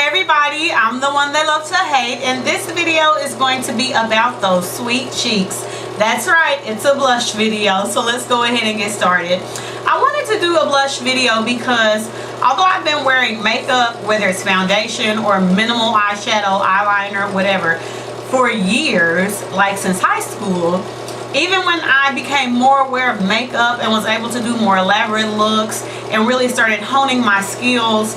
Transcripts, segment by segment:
everybody, I'm the one that loves to hate, and this video is going to be about those sweet cheeks. That's right, it's a blush video, so let's go ahead and get started. I wanted to do a blush video because although I've been wearing makeup, whether it's foundation or minimal eyeshadow, eyeliner, whatever, for years, like since high school, even when I became more aware of makeup and was able to do more elaborate looks and really started honing my skills,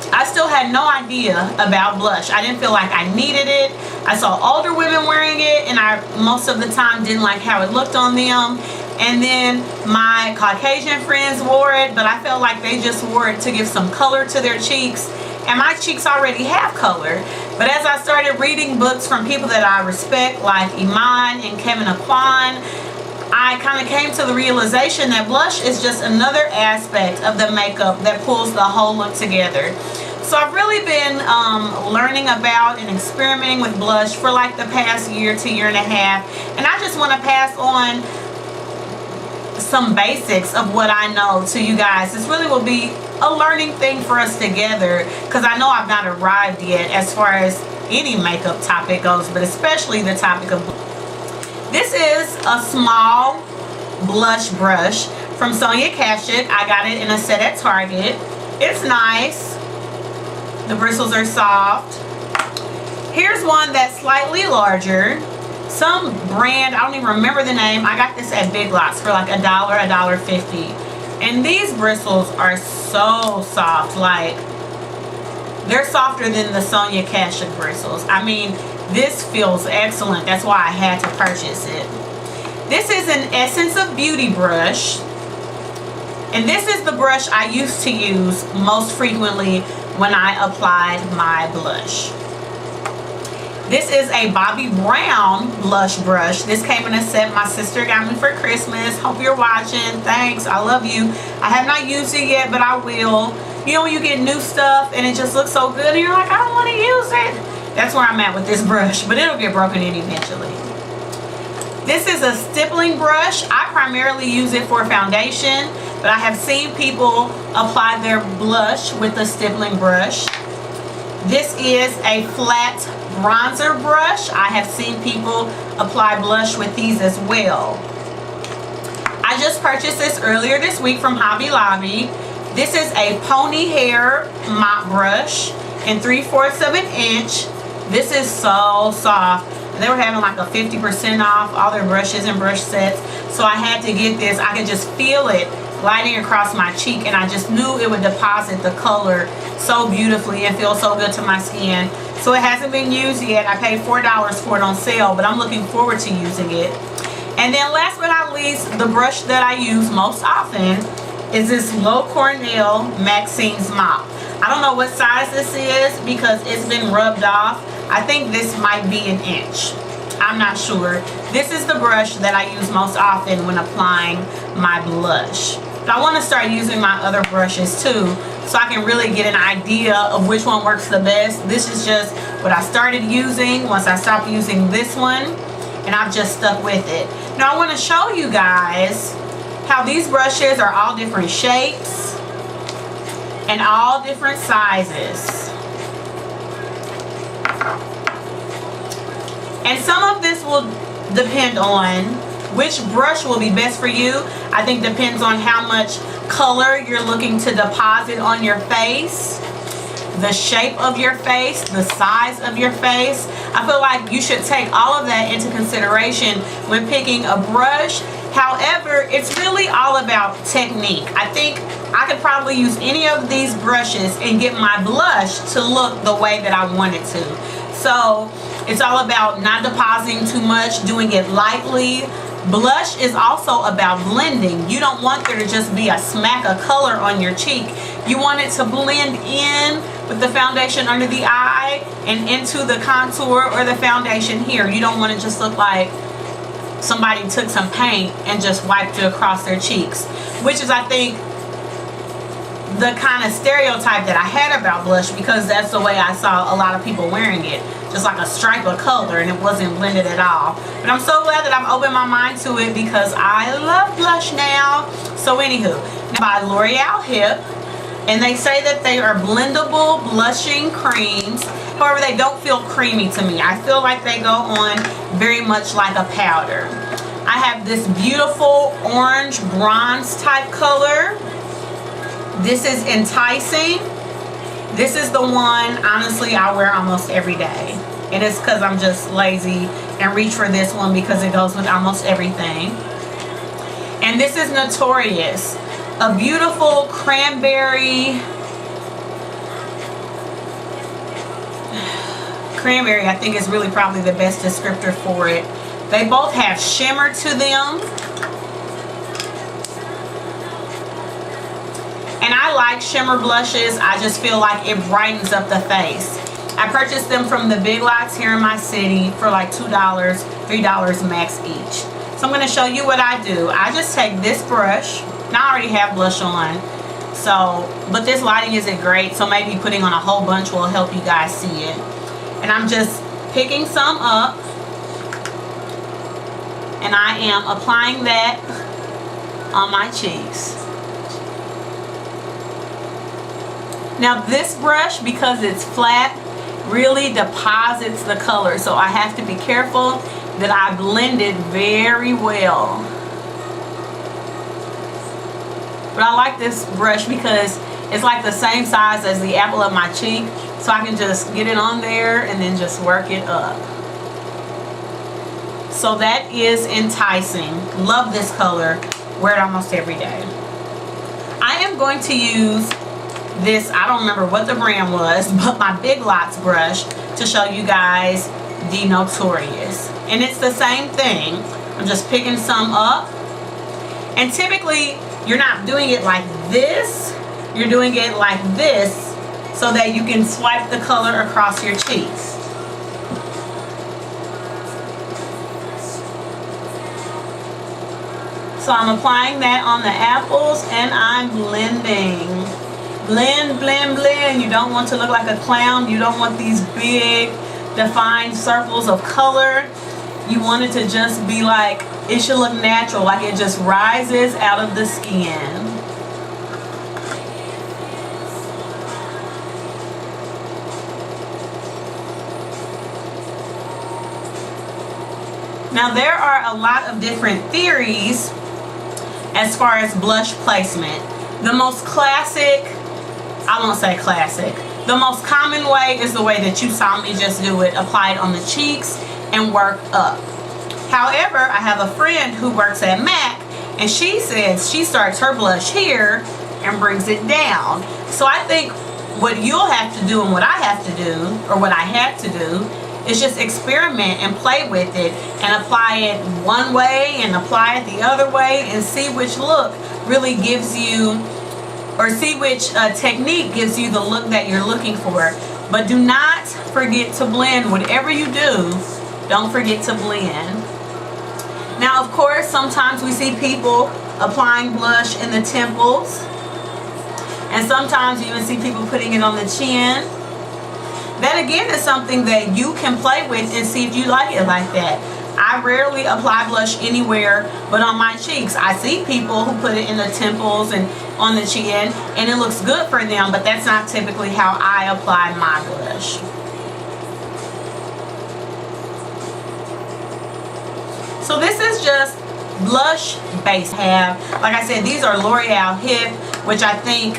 I still had no idea about blush. I didn't feel like I needed it. I saw older women wearing it and I most of the time didn't like how it looked on them. And then my Caucasian friends wore it, but I felt like they just wore it to give some color to their cheeks. And my cheeks already have color. But as I started reading books from people that I respect, like Iman and Kevin Aquan, I kind of came to the realization that blush is just another aspect of the makeup that pulls the whole look together. So I've really been learning about and experimenting with blush for like the past year to year and a half. And I just want to pass on some basics of what I know to you guys. This really will be a learning thing for us together, because I know I've not arrived yet as far as any makeup topic goes, but especially the topic of blush. This is a small blush brush from xoxoxo. I got it in a set at Target. It's nice. The bristles are soft. Here's one that's slightly larger. Some brand, I don't even remember the name. I got this at Big Lots for like $1, $1.50. And these bristles are so soft. Like, they're softer than the xoxoxo bristles. I mean, this feels excellent. That's why I had to purchase it. This is an Essence of Beauty brush. And this is the brush I used to use most frequently when I applied my blush. This is a Bobbi Brown blush brush. This came in a set my sister got me for Christmas. Hope you're watching. Thanks. I love you. I have not used it yet, but I will. You know when you get new stuff and it just looks so good and you're like, I don't want to use it. That's where I'm at with this brush, but it'll get broken in eventually. This is a stippling brush. I primarily use it for foundation, but I have seen people apply their blush with a stippling brush. This is a flat bronzer brush. I have seen people apply blush with these as well. I just purchased this earlier this week from Hobby Lobby. This is a pony hair mop brush in 3/4 of an inch. This is so soft. They were having like a 50% off all their brushes and brush sets, so I had to get this. I could just feel it gliding across my cheek, and I just knew it would deposit the color so beautifully and feel so good to my skin. So it hasn't been used yet. I paid $4 for it on sale, but I'm looking forward to using it. And then last but not least, the brush that I use most often is this Low Cornell Maxine's mop. I don't know what size this is because it's been rubbed off. I think this might be an inch. I'm not sure. This is the brush that I use most often when applying my blush. But I want to start using my other brushes too, so I can really get an idea of which one works the best. This is just what I started using once I stopped using this one, and I've just stuck with it. Now I want to show you guys how these brushes are all different shapes and all different sizes. And some of this will depend on which brush will be best for you. I think depends on how much color you're looking to deposit on your face, the shape of your face, the size of your face. I feel like you should take all of that into consideration when picking a brush. However, it's really all about technique. I think I could probably use any of these brushes and get my blush to look the way that I want it to. So it's all about not depositing too much, doing it lightly. Blush is also about blending. You don't want there to just be a smack of color on your cheek. You want it to blend in with the foundation under the eye and into the contour or the foundation here. You don't want it to just look like somebody took some paint and just wiped it across their cheeks, which is, I think, the kind of stereotype that I had about blush, because that's the way I saw a lot of people wearing it, just like a stripe of color, and it wasn't blended at all. But I'm so glad that I've opened my mind to it because I love blush now. So anywho, by L'Oreal Hip, And they say that they are blendable blushing creams. However, they don't feel creamy to me. I feel like they go on very much like a powder. I have this beautiful orange bronze type color. This is Enticing. This is the one, honestly, I wear almost every day. And it's because I'm just lazy and reach for this one because it goes with almost everything. And this is Notorious. A beautiful cranberry. Cranberry, I think, is really probably the best descriptor for it. They both have shimmer to them. And I like shimmer blushes. I just feel like it brightens up the face. I purchased them from the Big Lots here in my city for like $2, $3 max each. So I'm going to show you what I do. I just take this brush. Now I already have blush on. So, but this lighting isn't great. So maybe putting on a whole bunch will help you guys see it. And I'm just picking some up. And I am applying that on my cheeks. Now this brush, because it's flat, really deposits the color. So I have to be careful that I blend it very well. But I like this brush because it's like the same size as the apple of my cheek. So I can just get it on there and then just work it up. So that is Enticing. Love this color. Wear it almost every day. I am going to use this, I don't remember what the brand was, but my Big Lots brush to show you guys the Notorious. And it's the same thing. I'm just picking some up. And typically, you're not doing it like this. You're doing it like this so that you can swipe the color across your cheeks. So I'm applying that on the apples and I'm blending. Blend, blend, blend. You don't want to look like a clown. You don't want these big defined circles of color. You want it to just be like, it should look natural, like it just rises out of the skin. Now there are a lot of different theories as far as blush placement. The most classic, I won't say classic, the most common way is the way that you saw me just do it. Apply it on the cheeks and work up. However, I have a friend who works at MAC and she says she starts her blush here and brings it down. So I think what you'll have to do and what I have to do, or what I had to do, is just experiment and play with it and apply it one way and apply it the other way and see which look really gives you, or see which technique gives you the look that you're looking for. But do not forget to blend. Whatever you do, don't forget to blend. Now, of course, sometimes we see people applying blush in the temples. And sometimes you even see people putting it on the chin. That again is something that you can play with and see if you like it like that. I rarely apply blush anywhere but on my cheeks. I see people who put it in the temples and on the chin and it looks good for them, but that's not typically how I apply my blush. So this is just blush base. Like I said, these are L'Oreal Hip, which I think,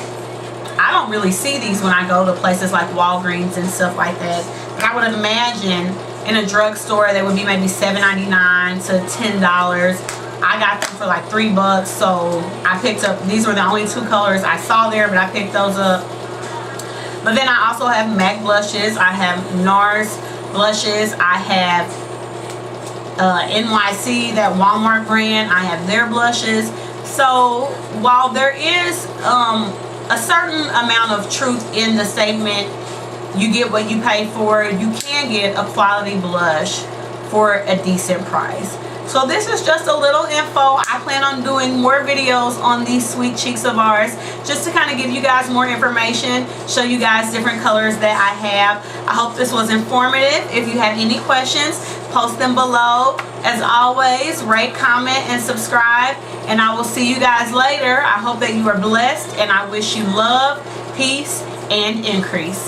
I don't really see these when I go to places like Walgreens and stuff like that. But I would imagine in a drugstore they would be maybe $7.99 to $10. I got them for like $3, so I picked up, these were the only two colors I saw there, but I picked those up. But then I also have MAC blushes. I have NARS blushes. I have NYC, that Walmart brand. I have their blushes. So while there is a certain amount of truth in the statement, you get what you pay for, you can get a quality blush for a decent price. So this is just a little info. I plan on doing more videos on these sweet cheeks of ours, just to kind of give you guys more information, show you guys different colors that I have. I hope this was informative. If you have any questions, post them below. As always, rate, comment, and subscribe. And I will see you guys later. I hope that you are blessed, and I wish you love peace, and increase.